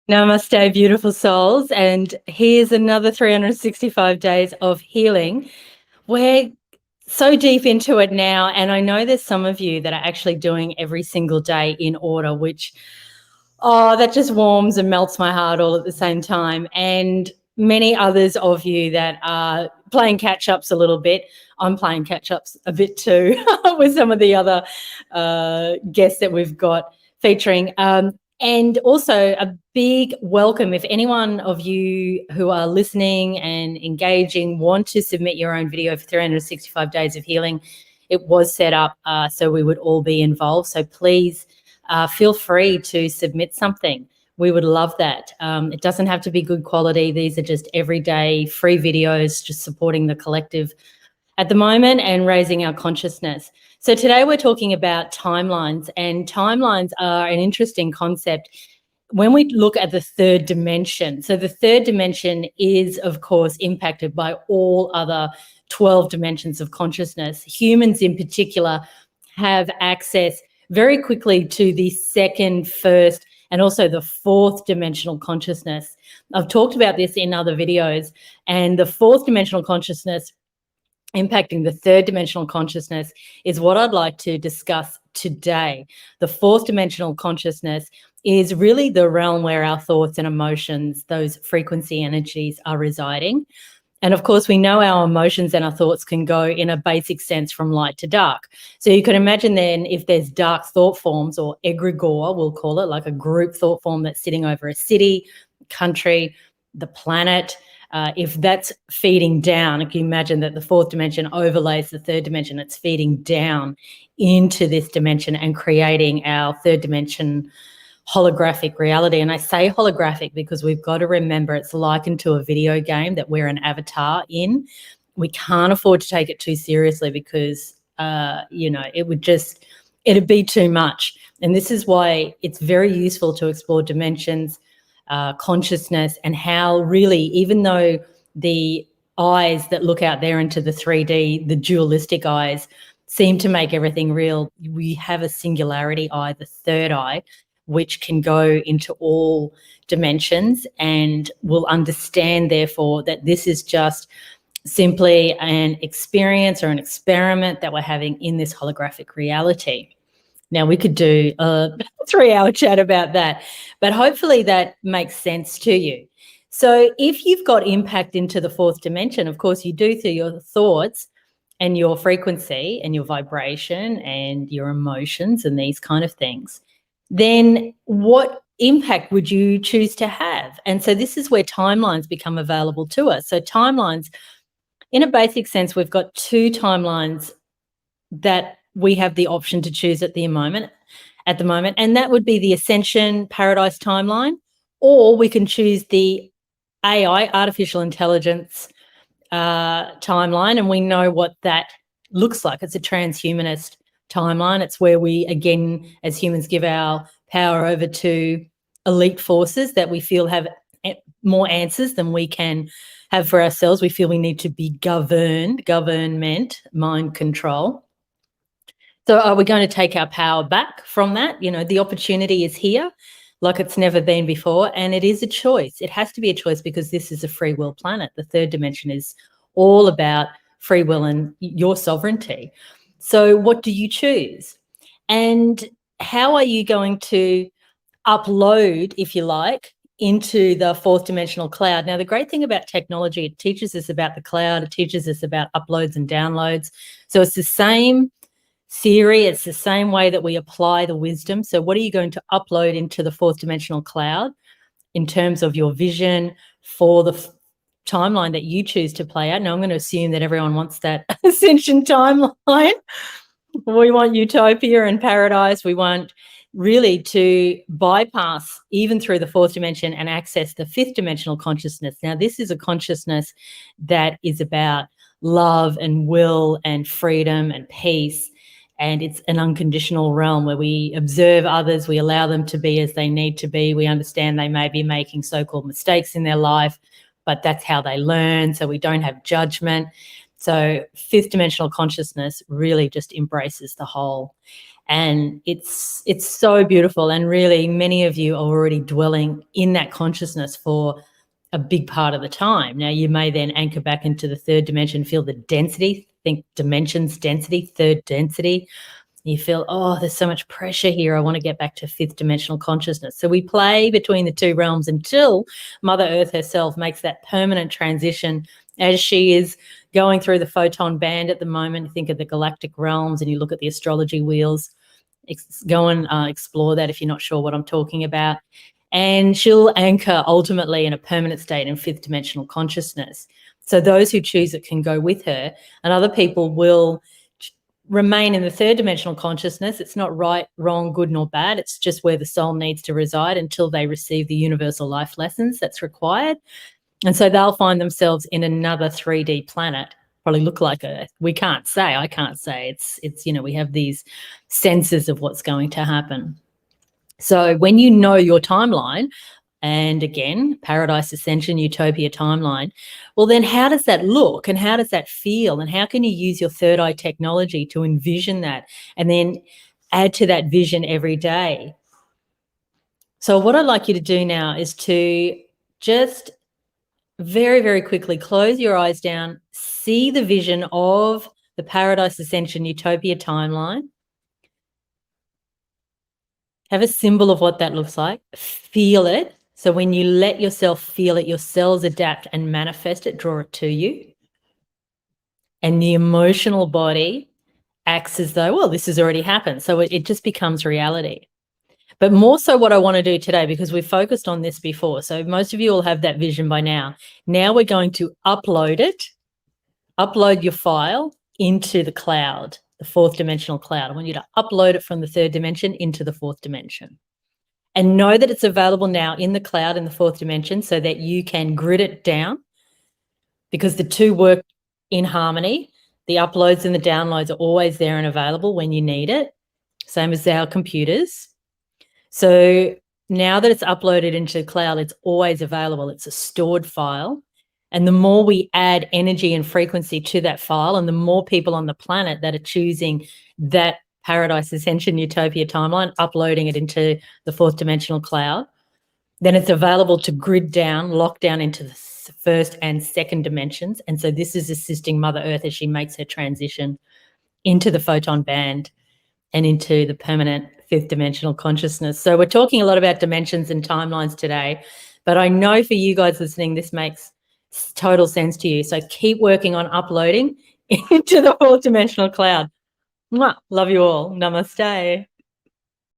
Namaste, beautiful souls. And here's another 365 days of healing. We're so deep into it now. And I know there's some of you that are actually doing every single day in order, which, that just warms and melts my heart all at the same time. And many others of you that are playing catch-ups a little bit. I'm playing catch-ups a bit too with some of the other guests that we've got featuring. And also a big welcome if anyone of you who are listening and engaging want to submit your own video for 365 days of healing. It was set up so we would all be involved. So please feel free to submit something. We would love that. It doesn't have to be good quality. These are just everyday free videos, just supporting the collective at the moment and raising our consciousness. So today we're talking about timelines, and timelines are an interesting concept when we look at the third dimension. So the third dimension is, of course, impacted by all other 12 dimensions of consciousness. Humans in particular have access very quickly to the second, first, and also the fourth dimensional consciousness. I've talked about this in other videos, and the fourth dimensional consciousness impacting the third dimensional consciousness is what I'd like to discuss today. The fourth dimensional consciousness is really the realm where our thoughts and emotions, those frequency energies, are residing. And of course, we know our emotions and our thoughts can go in a basic sense from light to dark. So you can imagine then if there's dark thought forms, or egregore, we'll call it, like a group thought form that's sitting over a city, country, the planet. If that's feeding down, you can imagine that the fourth dimension overlays the third dimension. It's feeding down into this dimension and creating our third dimension holographic reality. And I say holographic because we've got to remember it's likened to a video game that we're an avatar in. We can't afford to take it too seriously because, it'd be too much. And this is why it's very useful to explore dimensions, consciousness, and how really, even though the eyes that look out there into the 3D, the dualistic eyes, seem to make everything real, we have a singularity eye, the third eye, which can go into all dimensions, and will understand, therefore, that this is just simply an experience or an experiment that we're having in this holographic reality. Now, we could do a 3-hour chat about that, but hopefully that makes sense to you. So if you've got impact into the fourth dimension, of course you do through your thoughts and your frequency and your vibration and your emotions and these kind of things, then what impact would you choose to have? And so this is where timelines become available to us. So timelines, in a basic sense, we've got two timelines that we have the option to choose at the moment, and that would be the Ascension Paradise timeline, or we can choose the AI, artificial intelligence timeline, and we know what that looks like. It's a transhumanist timeline. It's where we, again, as humans, give our power over to elite forces that we feel have more answers than we can have for ourselves. We feel we need to be government, mind control. So are we going to take our power back from that? You know, the opportunity is here like it's never been before, and it is a choice. It has to be a choice because this is a free will planet. The third dimension is all about free will and your sovereignty. So what do you choose? And how are you going to upload, if you like, into the fourth dimensional cloud? Now, the great thing about technology, it teaches us about the cloud. It teaches us about uploads and downloads. So it's the same theory. It's the same way that we apply the wisdom. So what are you going to upload into the fourth dimensional cloud in terms of your vision for the timeline that you choose to play out? Now, I'm going to assume that everyone wants that ascension timeline. We want utopia and paradise. We want really to bypass even through the fourth dimension and access the fifth dimensional consciousness. Now, this is a consciousness that is about love and will and freedom and peace. And it's an unconditional realm where we observe others, we allow them to be as they need to be. We understand they may be making so-called mistakes in their life, but that's how they learn. So we don't have judgment. So fifth dimensional consciousness really just embraces the whole. And it's so beautiful. And really, many of you are already dwelling in that consciousness for a big part of the time. Now, you may then anchor back into the third dimension, feel the density, think dimensions, density, third density. You feel, oh, there's so much pressure here. I want to get back to fifth dimensional consciousness. So we play between the two realms until Mother Earth herself makes that permanent transition, as she is going through the photon band at the moment. Think of the galactic realms and you look at the astrology wheels. Go and explore that if you're not sure what I'm talking about. And she'll anchor ultimately in a permanent state in fifth dimensional consciousness. So those who choose it can go with her, and other people will remain in the third dimensional consciousness. It's not right, wrong, good, nor bad. It's just where the soul needs to reside until they receive the universal life lessons that's required. And so they'll find themselves in another 3D planet, probably look like Earth. We can't say, I can't say. It's we have these senses of what's going to happen. So when you know your timeline, and again, Paradise-Ascension-Utopia timeline, well, then how does that look and how does that feel, and how can you use your third eye technology to envision that and then add to that vision every day? So what I'd like you to do now is to just very, very quickly close your eyes down, see the vision of the Paradise-Ascension-Utopia timeline. Have a symbol of what that looks like. Feel it. So when you let yourself feel it, your cells adapt and manifest it, draw it to you. And the emotional body acts as though, well, this has already happened. So it just becomes reality. But more so what I want to do today, because we've focused on this before, so most of you all have that vision by now. Now we're going to upload it, upload your file into the cloud, the fourth dimensional cloud. I want you to upload it from the third dimension into the fourth dimension. And know that it's available now in the cloud in the fourth dimension so that you can grid it down, because the two work in harmony. The uploads and the downloads are always there and available when you need it, same as our computers. So now that it's uploaded into the cloud, it's always available. It's a stored file. And the more we add energy and frequency to that file, and the more people on the planet that are choosing that Paradise-Ascension-Utopia timeline, uploading it into the fourth dimensional cloud, then it's available to grid down, lock down into the first and second dimensions. And so this is assisting Mother Earth as she makes her transition into the photon band and into the permanent fifth dimensional consciousness. So we're talking a lot about dimensions and timelines today, but I know for you guys listening, this makes total sense to you. So keep working on uploading into the fourth dimensional cloud. Mwah. Love you all. Namaste.